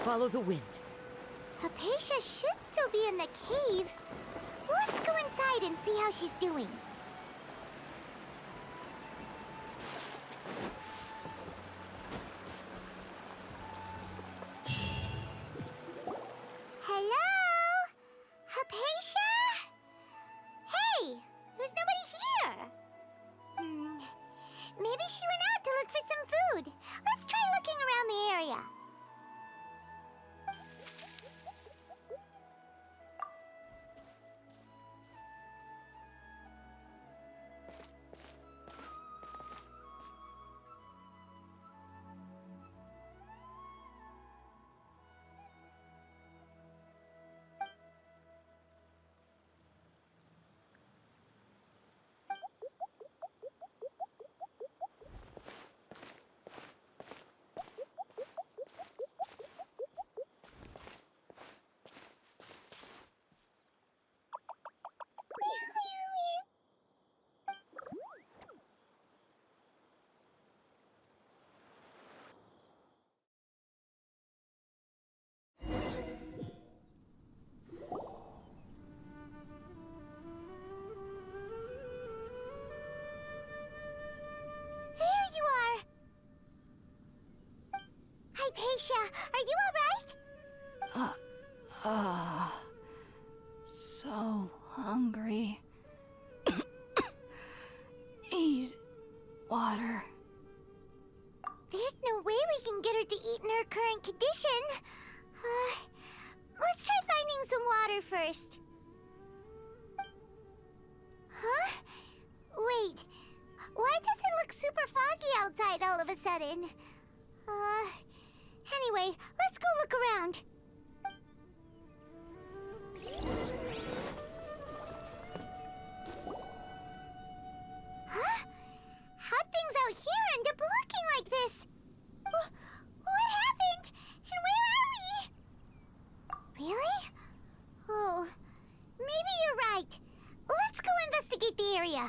follow the wind. Hypatia should still be in the cave. Let's go inside and see how she's doing. Hello? Hypatia? Hey, there's nobody here. Maybe she went out to look for some food. Let's try looking around the area. Hypatia, are you alright? So hungry. Need water. There's no way we can get her to eat in her current condition. Let's try finding some water first. Huh? Wait, why does it look super foggy outside all of a sudden? Anyway, let's go look around. Huh? How'd things out here end up looking like this? What happened? And where are we? Really? Oh, maybe you're right. Let's go investigate the area.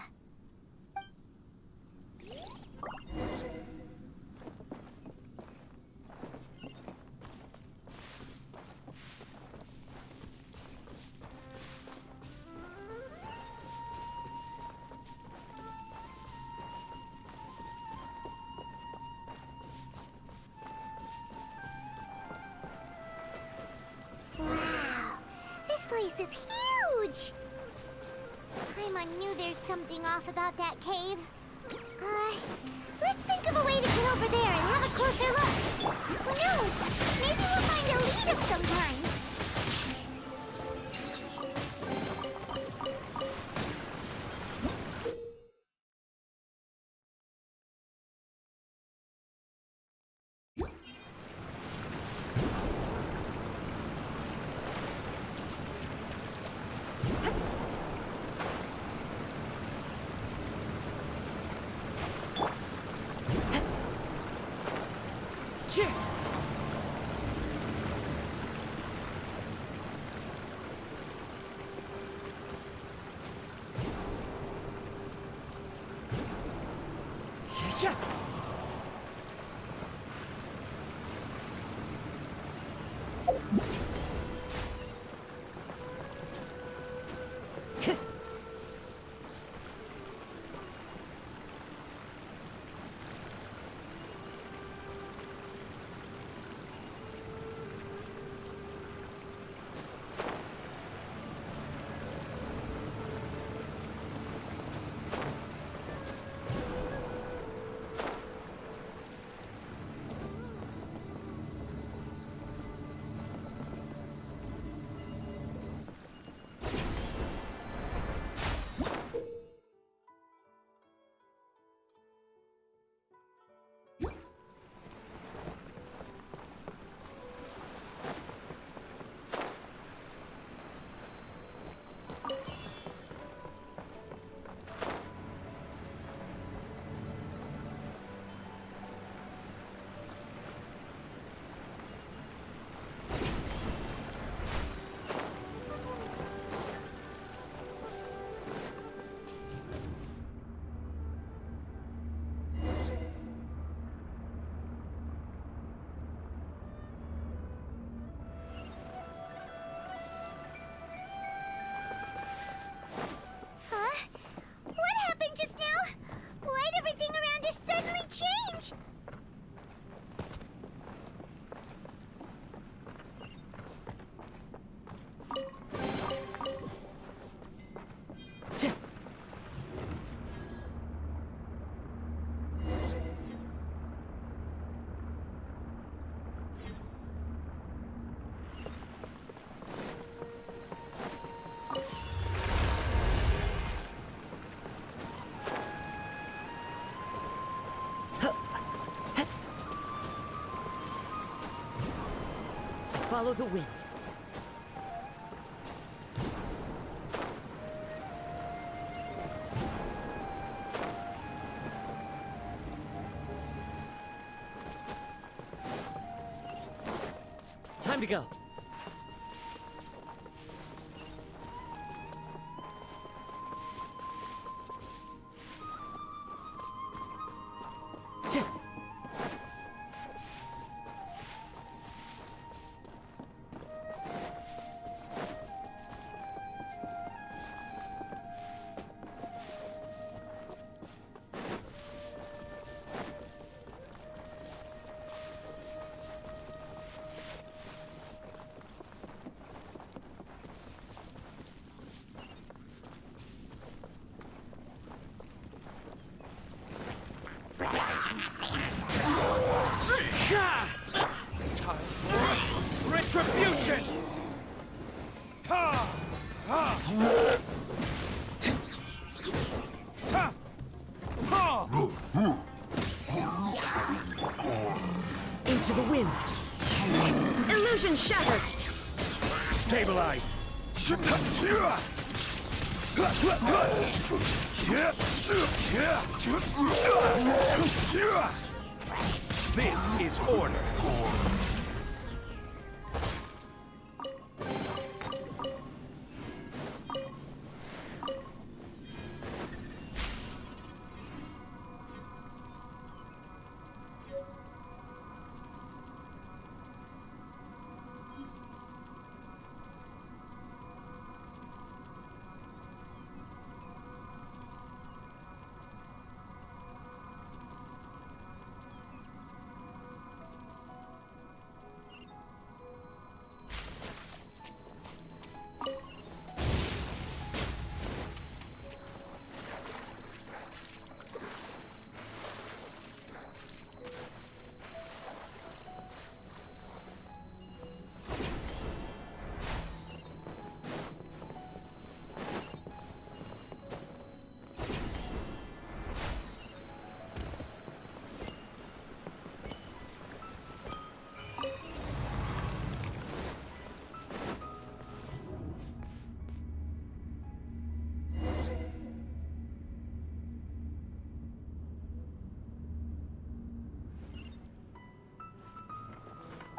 This place is huge! I knew there's something off about that cave. Let's think of a way to get over there and have a closer look. Who knows? Maybe we'll find a lead of some kind. Follow the wind. Time to go. Time for retribution! Ha! Ha! Ha! Ha! Into the wind. Illusion shattered. Stabilize! This is order.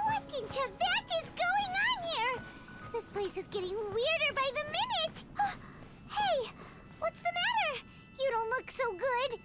What in Tibet is going on here? This place is getting weirder by the minute. Hey, what's the matter? You don't look so good.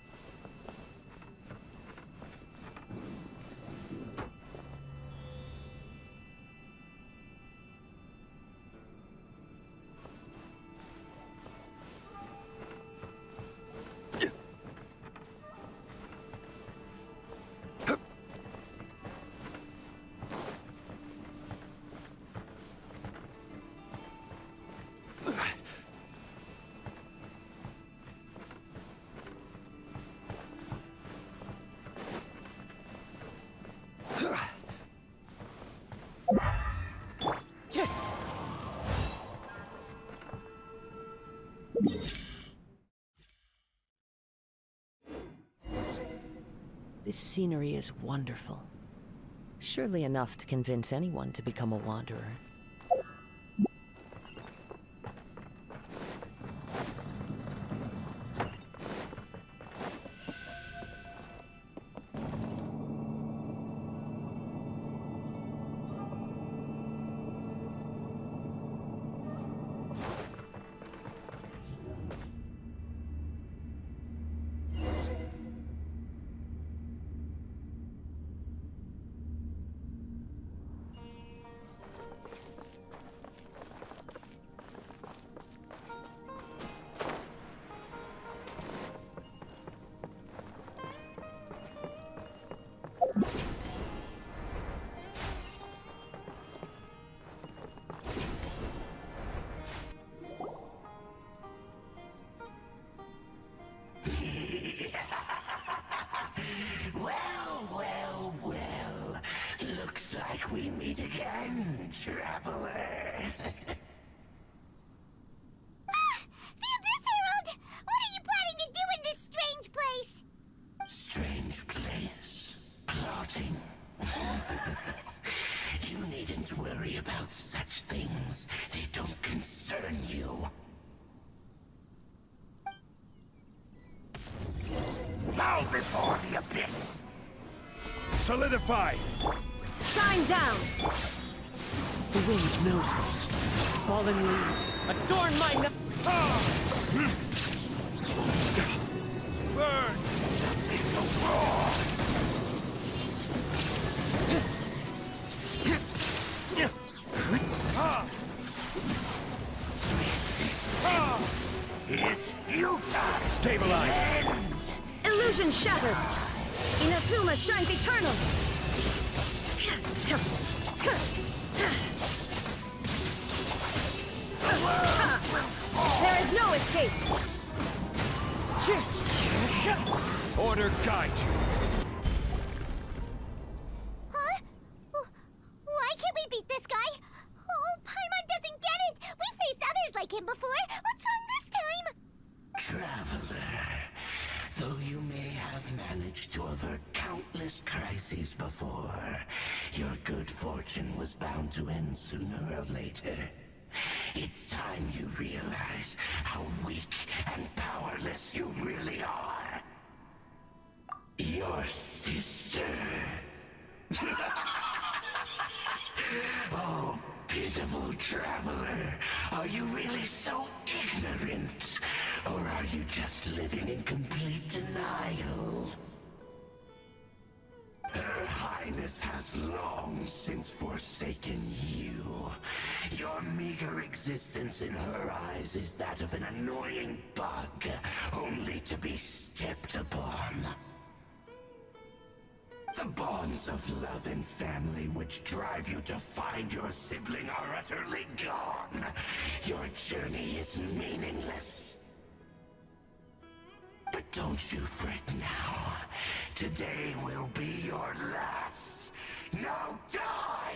This scenery is wonderful. Surely enough to convince anyone to become a wanderer. We meet again, traveler. The Abyss Herald! What are you planning to do in this strange place? Strange place. Plotting. You needn't worry Solidify! Shine down! The wind knows me. Fallen leaves adorn my Burn! Is futile. Stabilize! Illusion shattered! Inazuma shines eternal! There is no escape! Order guide you. Huh? Why can't we beat this guy? Oh, Paimon doesn't get it! We faced others like him before! What's wrong this time? Traveler, though you may have managed to avert countless crises before, your good fortune was bound to end sooner or later. It's time you realize how weak and powerless you really are. Your sister. Oh, pitiful traveler. Are you really so ignorant? Or are you just living in complete denial? Her Highness has long since forsaken you. Your meager existence in her eyes is that of an annoying bug, only to be stepped upon. The bonds of love and family which drive you to find your sibling are utterly gone. Your journey is meaningless. But don't you fret now. Today will be your last. Now die!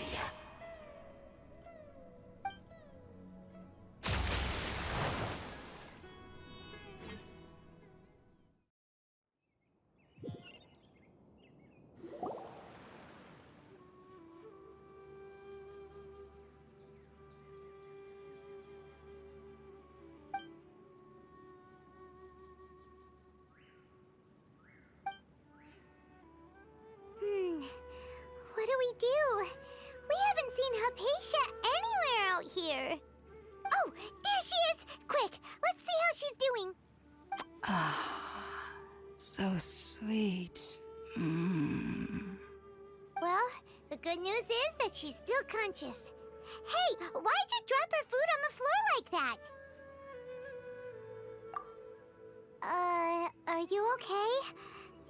What do we do? We haven't seen Hypatia anywhere out here. Oh, there she is! Quick, let's see how she's doing. So sweet. Well, the good news is that she's still conscious. Hey, why'd you drop her food on the floor like that? Are you okay?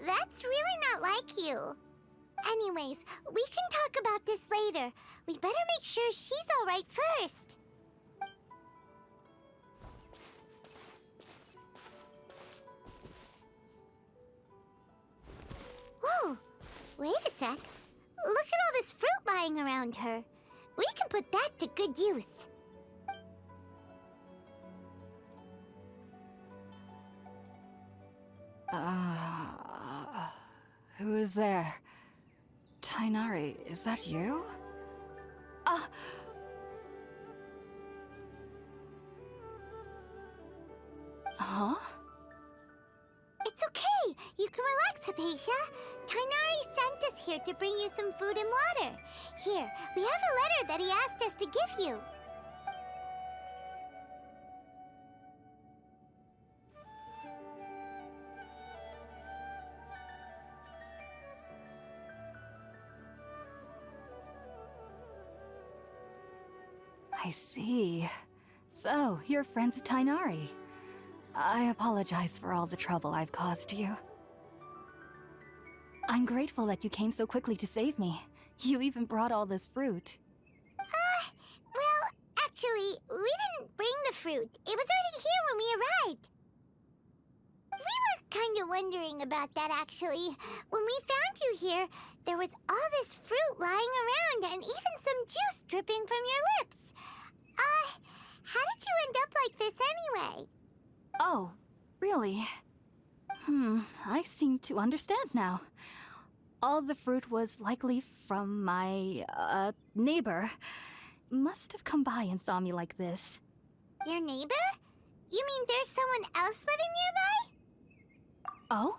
That's really not like you. Anyways, we can talk about this later. We better make sure she's alright first. Whoa! Wait a sec. Look at all this fruit lying around her. We can put that to good use. Who is there? Tainari, is that you? Huh? It's okay. You can relax, Hypatia. Tainari sent us here to bring you some food and water. Here, we have a letter that he asked us to give you. I see. So, you're friends of Tainari. I apologize for all the trouble I've caused you. I'm grateful that you came so quickly to save me. You even brought all this fruit. Well, actually, we didn't bring the fruit. It was already here when we arrived. We were kind of wondering about that, actually. When we found you here, there was all this fruit lying around and even some juice dripping from your lips. How did you end up like this anyway? Oh, really? I seem to understand now. All the fruit was likely from my, neighbor. Must have come by and saw me like this. Your neighbor? You mean there's someone else living nearby? Oh?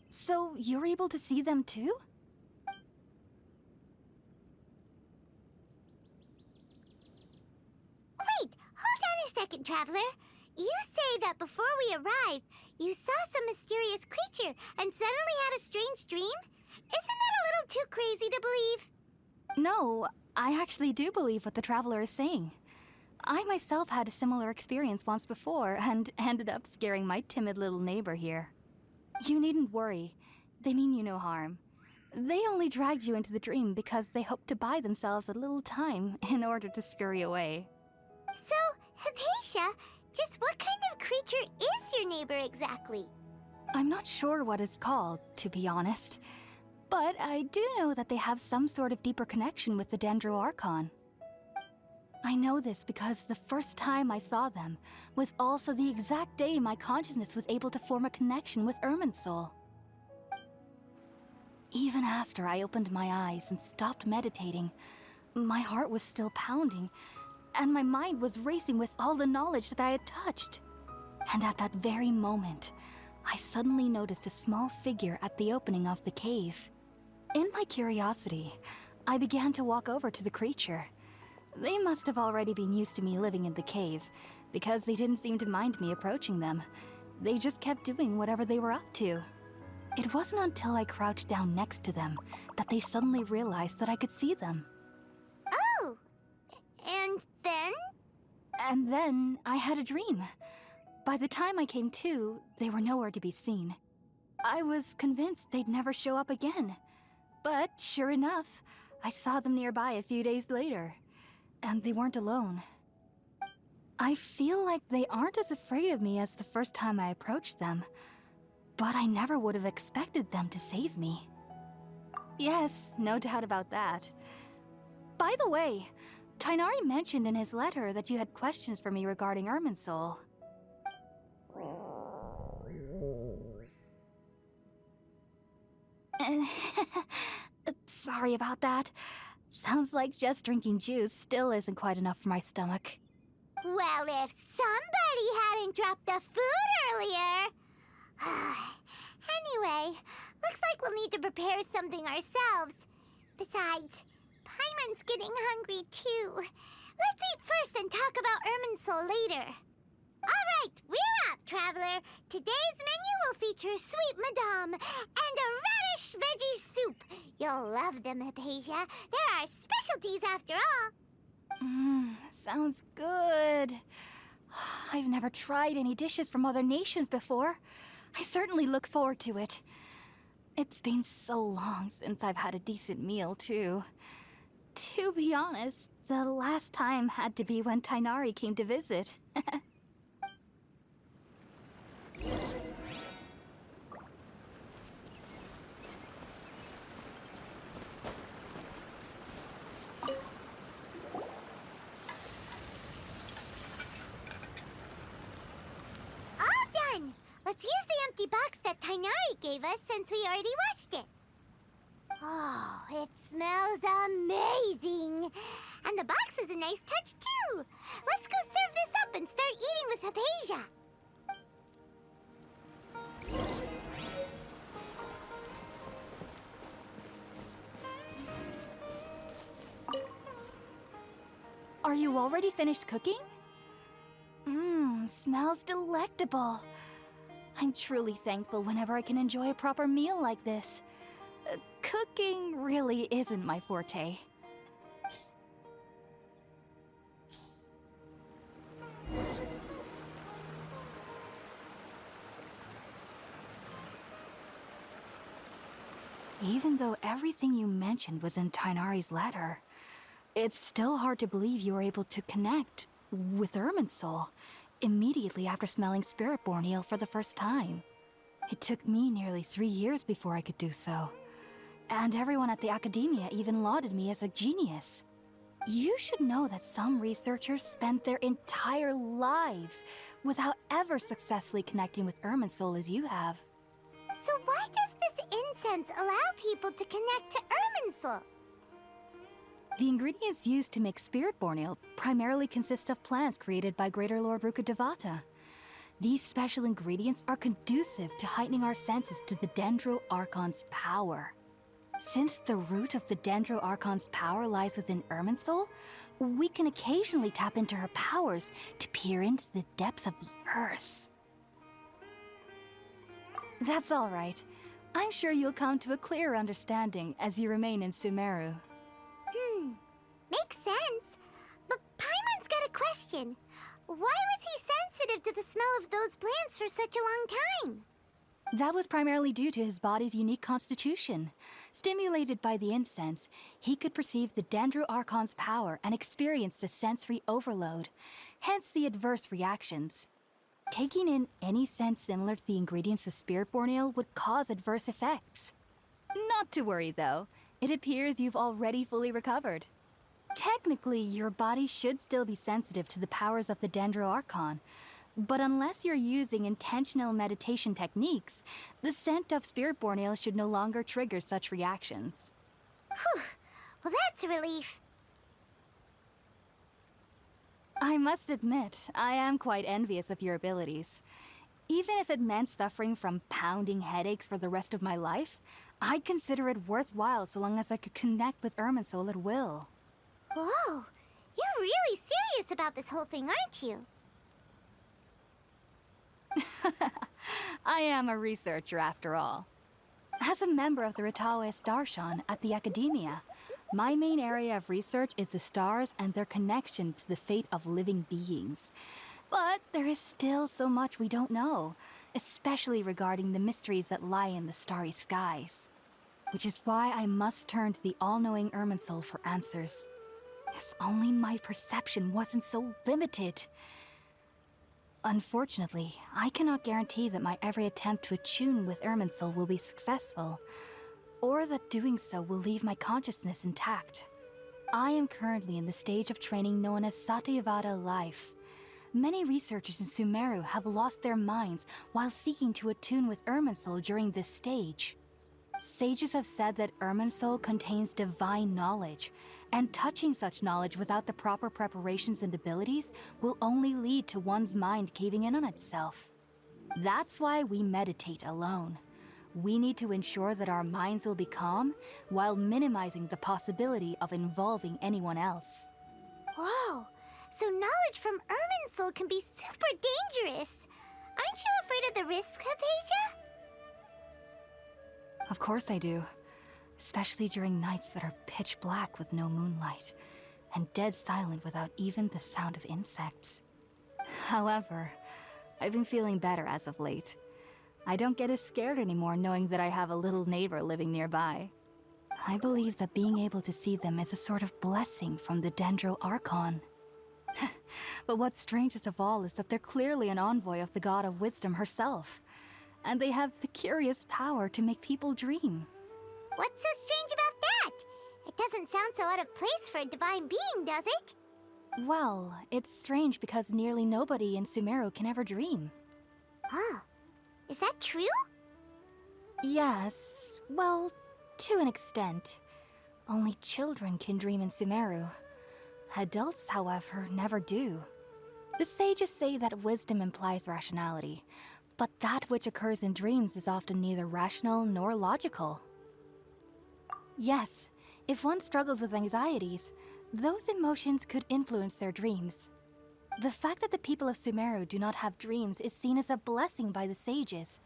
So you're able to see them too? a second, Traveler. You say that before we arrived, you saw some mysterious creature and suddenly had a strange dream? Isn't that a little too crazy to believe? No, I actually do believe what the Traveler is saying. I myself had a similar experience once before and ended up scaring my timid little neighbor here. You needn't worry. They mean you no harm. They only dragged you into the dream because they hoped to buy themselves a little time in order to scurry away. So, Hypatia, just what kind of creature is your neighbor exactly? I'm not sure what it's called, to be honest. But I do know that they have some sort of deeper connection with the Dendro Archon. I know this because the first time I saw them was also the exact day my consciousness was able to form a connection with Irminsul. Even after I opened my eyes and stopped meditating, my heart was still pounding, and my mind was racing with all the knowledge that I had touched. And at that very moment, I suddenly noticed a small figure at the opening of the cave. In my curiosity, I began to walk over to the creature. They must have already been used to me living in the cave, because they didn't seem to mind me approaching them. They just kept doing whatever they were up to. It wasn't until I crouched down next to them that they suddenly realized that I could see them. Oh! And then? And then I had a dream. By the time I came to, they were nowhere to be seen. I was convinced they'd never show up again. But sure enough, I saw them nearby a few days later. And they weren't alone. I feel like they aren't as afraid of me as the first time I approached them. But I never would have expected them to save me. Yes, no doubt about that. By the way, Tighnari mentioned in his letter that you had questions for me regarding Irminsul. Sorry about that. Sounds like just drinking juice still isn't quite enough for my stomach. Well, if somebody hadn't dropped the food earlier... Anyway, looks like we'll need to prepare something ourselves. Besides, Paimon's getting hungry too. Let's eat first and talk about Irminsul later. All right, we're up, Traveler. Today's menu will feature sweet madame and a radish veggie soup. You'll love them, Hypatia. They're our specialties after all. Sounds good. I've never tried any dishes from other nations before. I certainly look forward to it. It's been so long since I've had a decent meal, too. To be honest, the last time had to be when Tighnari came to visit. Let's use the empty box that Tighnari gave us since we already watched it. Oh, it smells amazing. And the box is a nice touch, too. Let's go serve this up and start eating with Hypatia. Are you already finished cooking? Smells delectable. I'm truly thankful whenever I can enjoy a proper meal like this. Cooking really isn't my forte. Even though everything you mentioned was in Tighnari's letter, it's still hard to believe you were able to connect with Irminsul immediately after smelling Spiritborn eel for the first time. It took me nearly 3 years before I could do so. And everyone at the Academia even lauded me as a genius. You should know that some researchers spend their entire lives without ever successfully connecting with Irminsul as you have. So why does this incense allow people to connect to Irminsul? The ingredients used to make Spiritborn ale primarily consist of plants created by Greater Lord Rukkhadevata. These special ingredients are conducive to heightening our senses to the Dendro Archon's power. Since the root of the Dendro Archon's power lies within Irminsul, we can occasionally tap into her powers to peer into the depths of the earth. That's all right. I'm sure you'll come to a clearer understanding as you remain in Sumeru. Makes sense. But Paimon's got a question. Why was he sensitive to the smell of those plants for such a long time? That was primarily due to his body's unique constitution. Stimulated by the incense, he could perceive the Dendro Archon's power and experienced a sensory overload, hence the adverse reactions. Taking in any scent similar to the ingredients of Spiritborn Ale would cause adverse effects. Not to worry, though. It appears you've already fully recovered. Technically, your body should still be sensitive to the powers of the Dendro Archon, but unless you're using intentional meditation techniques, the scent of Spiritborn Ale should no longer trigger such reactions. Whew. Well, that's a relief. I must admit, I am quite envious of your abilities. Even if it meant suffering from pounding headaches for the rest of my life, I'd consider it worthwhile so long as I could connect with Irminsul at will. Whoa. You're really serious about this whole thing, aren't you? I am a researcher after all. As a member of the Ritaoist Darshan at the Academia, my main area of research is the stars and their connection to the fate of living beings. But there is still so much we don't know, especially regarding the mysteries that lie in the starry skies. Which is why I must turn to the all-knowing Irminsul for answers. If only my perception wasn't so limited. Unfortunately, I cannot guarantee that my every attempt to attune with Irminsul will be successful, or that doing so will leave my consciousness intact. I am currently in the stage of training known as Satyavada life. Many researchers in Sumeru have lost their minds while seeking to attune with Irminsul during this stage. Sages have said that Irminsul contains divine knowledge, and touching such knowledge without the proper preparations and abilities will only lead to one's mind caving in on itself. That's why we meditate alone. We need to ensure that our minds will be calm while minimizing the possibility of involving anyone else. Whoa. So knowledge from Irminsul can be super dangerous. Aren't you afraid of the risks, Hypatia? Of course I do. Especially during nights that are pitch black with no moonlight, and dead silent without even the sound of insects. However, I've been feeling better as of late. I don't get as scared anymore knowing that I have a little neighbor living nearby. I believe that being able to see them is a sort of blessing from the Dendro Archon. But what's strangest of all is that they're clearly an envoy of the God of Wisdom herself, and they have the curious power to make people dream. What's so strange about that? It doesn't sound so out of place for a divine being, does it? Well, it's strange because nearly nobody in Sumeru can ever dream. Huh. Is that true? Yes, well, to an extent. Only children can dream in Sumeru. Adults, however, never do. The sages say that wisdom implies rationality, but that which occurs in dreams is often neither rational nor logical. Yes, if one struggles with anxieties, those emotions could influence their dreams. The fact that the people of Sumeru do not have dreams is seen as a blessing by the sages.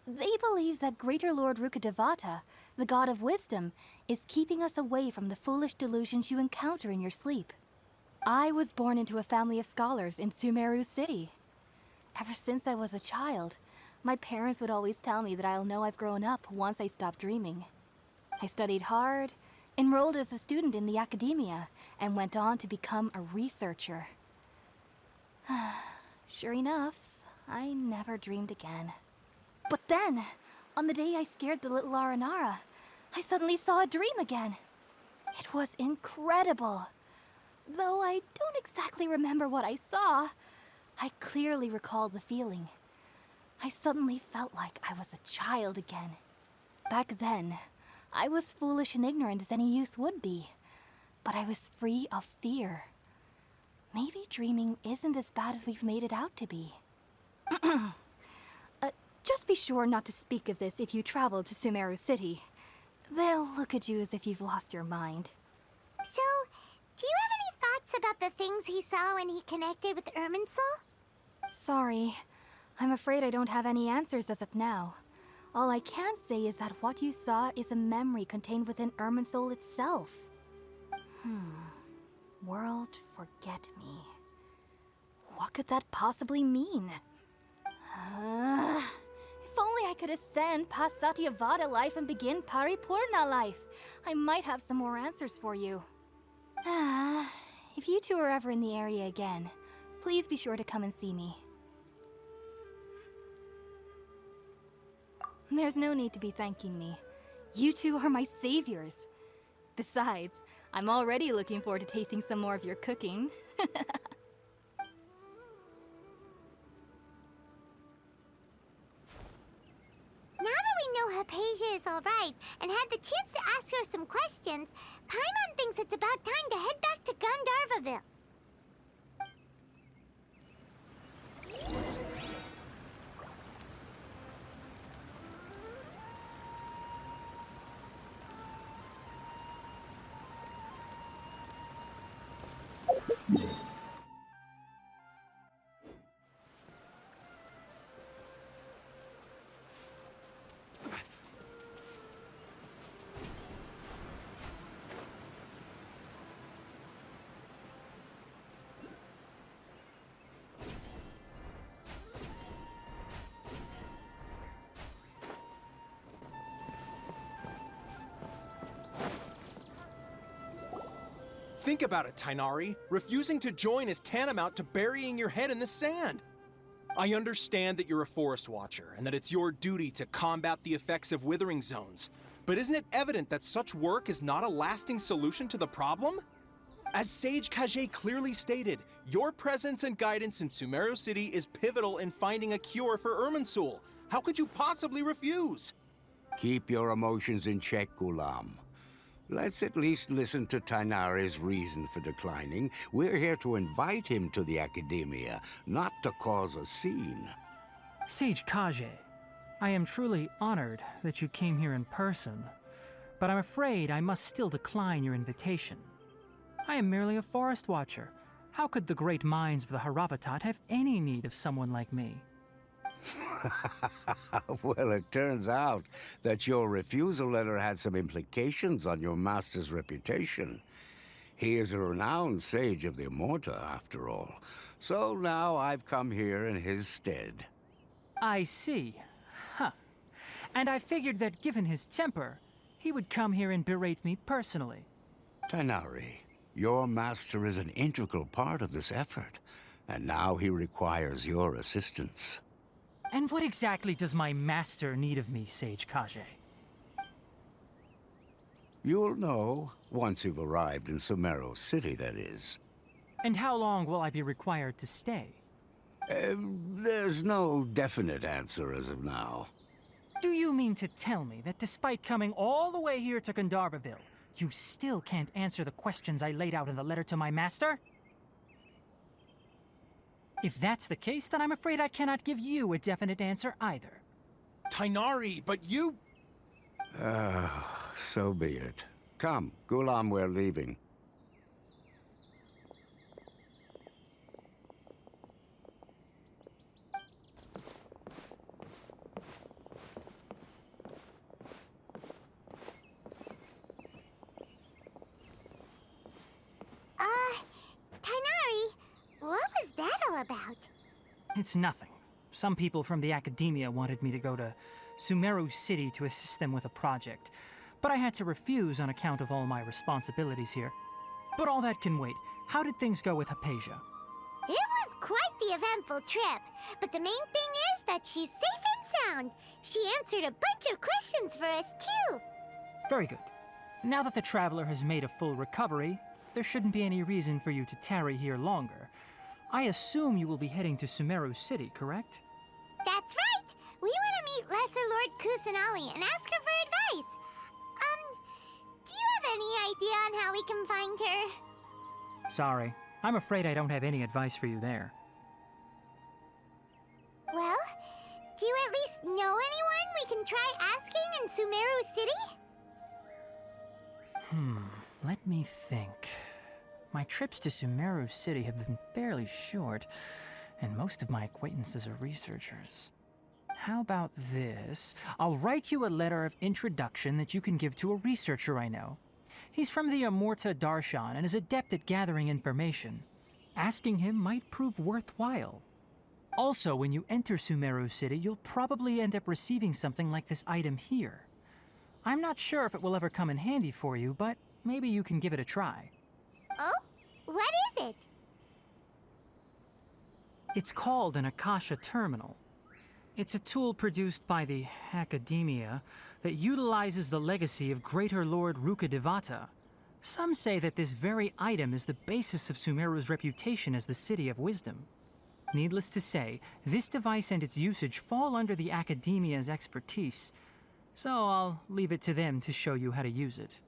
They believe that Greater Lord Rukkhadevata, the god of wisdom, is keeping us away from the foolish delusions you encounter in your sleep. I was born into a family of scholars in Sumeru City. Ever since I was a child, my parents would always tell me that I'll know I've grown up once I stop dreaming. I studied hard, enrolled as a student in the academia, and went on to become a researcher. Sure enough, I never dreamed again. But then, on the day I scared the little Aranara, I suddenly saw a dream again. It was incredible. Though I don't exactly remember what I saw, I clearly recall the feeling. I suddenly felt like I was a child again. Back then, I was foolish and ignorant as any youth would be, but I was free of fear. Maybe dreaming isn't as bad as we've made it out to be. Just be sure not to speak of this if you travel to Sumeru City. They'll look at you as if you've lost your mind. So, do you have any thoughts about the things he saw when he connected with Irminsul? Sorry. I'm afraid I don't have any answers as of now. All I can say is that what you saw is a memory contained within Irminsul itself. World forget me. What could that possibly mean? If only I could ascend past Satyavada life and begin Paripurna life. I might have some more answers for you. If you two are ever in the area again, please be sure to come and see me. There's no need to be thanking me. You two are my saviors. Besides, I'm already looking forward to tasting some more of your cooking. Now that we know Hypatia is alright and had the chance to ask her some questions, Paimon thinks it's about time to head back to Gandharvaville. Think about it, Tainari. Refusing to join is tantamount to burying your head in the sand. I understand that you're a forest watcher and that it's your duty to combat the effects of withering zones. But isn't it evident that such work is not a lasting solution to the problem? As Sage Kage clearly stated, your presence and guidance in Sumeru City is pivotal in finding a cure for Irminsul. How could you possibly refuse? Keep your emotions in check, Ghulam. Let's at least listen to Tainari's reason for declining. We're here to invite him to the Academia, not to cause a scene. Sage Kage, I am truly honored that you came here in person, but I'm afraid I must still decline your invitation. I am merely a forest watcher. How could the great minds of the Haravatat have any need of someone like me? Well, it turns out that your refusal letter had some implications on your master's reputation. He is a renowned sage of the Immorta, after all. So now I've come here in his stead. I see. Huh. And I figured that given his temper, he would come here and berate me personally. Tainari, your master is an integral part of this effort, and now he requires your assistance. And what exactly does my master need of me, Sage Kage? You'll know once you've arrived in Sumeru City, that is. And how long will I be required to stay? There's no definite answer as of now. Do you mean to tell me that despite coming all the way here to Gandharvaville, you still can't answer the questions I laid out in the letter to my master? If that's the case, then I'm afraid I cannot give you a definite answer either. Tainari, but you... So be it. Come, Ghulam, we're leaving. Tainari, what was that all about? It's nothing. Some people from the Academia wanted me to go to Sumeru City to assist them with a project, but I had to refuse on account of all my responsibilities here. But all that can wait. How did things go with Hypatia? It was quite the eventful trip, but the main thing is that she's safe and sound. She answered a bunch of questions for us, too. Very good. Now that the traveler has made a full recovery, there shouldn't be any reason for you to tarry here longer. I assume you will be heading to Sumeru City, correct? That's right. We want to meet Lesser Lord Kusanali and ask her for advice. Do you have any idea on how we can find her? Sorry. I'm afraid I don't have any advice for you there. Well, do you at least know anyone we can try asking in Sumeru City? Let me think. My trips to Sumeru City have been fairly short, and most of my acquaintances are researchers. How about this? I'll write you a letter of introduction that you can give to a researcher I know. He's from the Amorta Darshan and is adept at gathering information. Asking him might prove worthwhile. Also, when you enter Sumeru City, you'll probably end up receiving something like this item here. I'm not sure if it will ever come in handy for you, but maybe you can give it a try. Oh? What is it? It's called an Akasha Terminal. It's a tool produced by the Academia that utilizes the legacy of Greater Lord Rukkhadevata. Some say that this very item is the basis of Sumeru's reputation as the City of Wisdom. Needless to say, this device and its usage fall under the Academia's expertise, so I'll leave it to them to show you how to use it.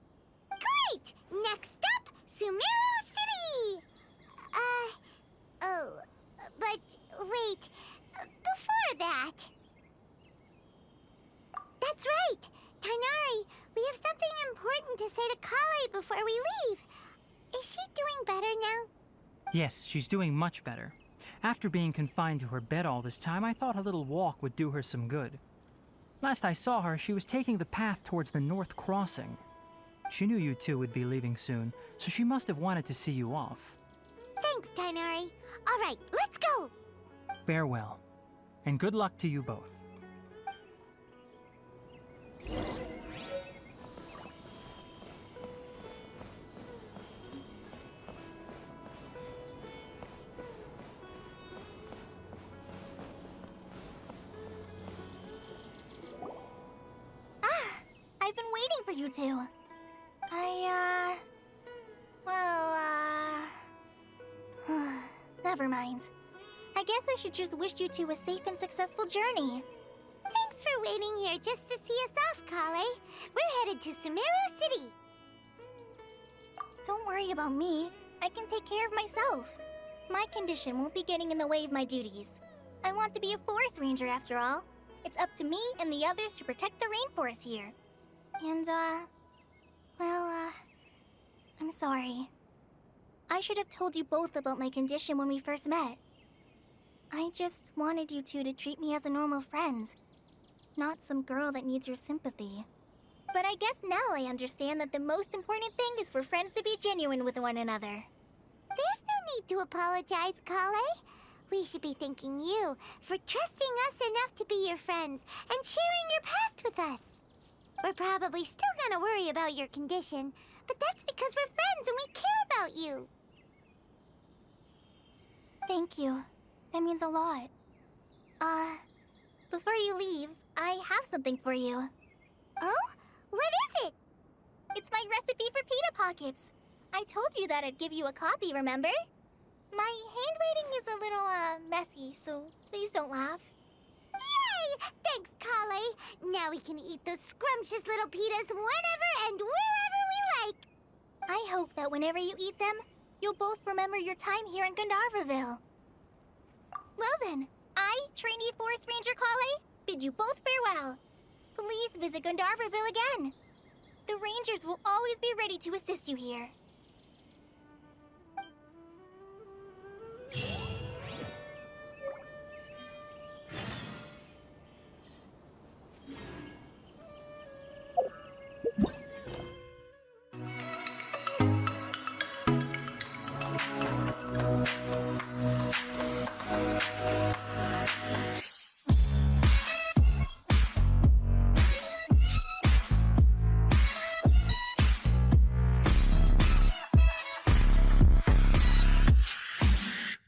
Great! Next up, Sumeru City! But wait, before that... That's right! Tainari, we have something important to say to Kale before we leave. Is she doing better now? Yes, she's doing much better. After being confined to her bed all this time, I thought a little walk would do her some good. Last I saw her, she was taking the path towards the North Crossing. She knew you two would be leaving soon, so she must have wanted to see you off. Thanks, Tainari. All right, let's go! Farewell, and good luck to you both. I've been waiting for you two. Never mind. I guess I should just wish you two a safe and successful journey. Thanks for waiting here just to see us off, Kale. We're headed to Sumeru City. Don't worry about me. I can take care of myself. My condition won't be getting in the way of my duties. I want to be a forest ranger after all. It's up to me and the others to protect the rainforest here. And, I'm sorry. I should have told you both about my condition when we first met. I just wanted you two to treat me as a normal friend, not some girl that needs your sympathy. But I guess now I understand that the most important thing is for friends to be genuine with one another. There's no need to apologize, Kale. We should be thanking you for trusting us enough to be your friends and sharing your past with us. We're probably still gonna worry about your condition, but that's because we're friends and we care about you. Thank you. That means a lot. Before you leave, I have something for you. Oh? What is it? It's my recipe for pita pockets. I told you that I'd give you a copy, remember? My handwriting is a little, messy, so please don't laugh. Yay! Thanks, Kale. Now we can eat those scrumptious little pitas whenever and wherever we like. I hope that whenever you eat them, you'll both remember your time here in Gandharvaville. Well then, I, trainee Forest Ranger Kale, bid you both farewell. Please visit Gandharvaville again. The Rangers will always be ready to assist you here.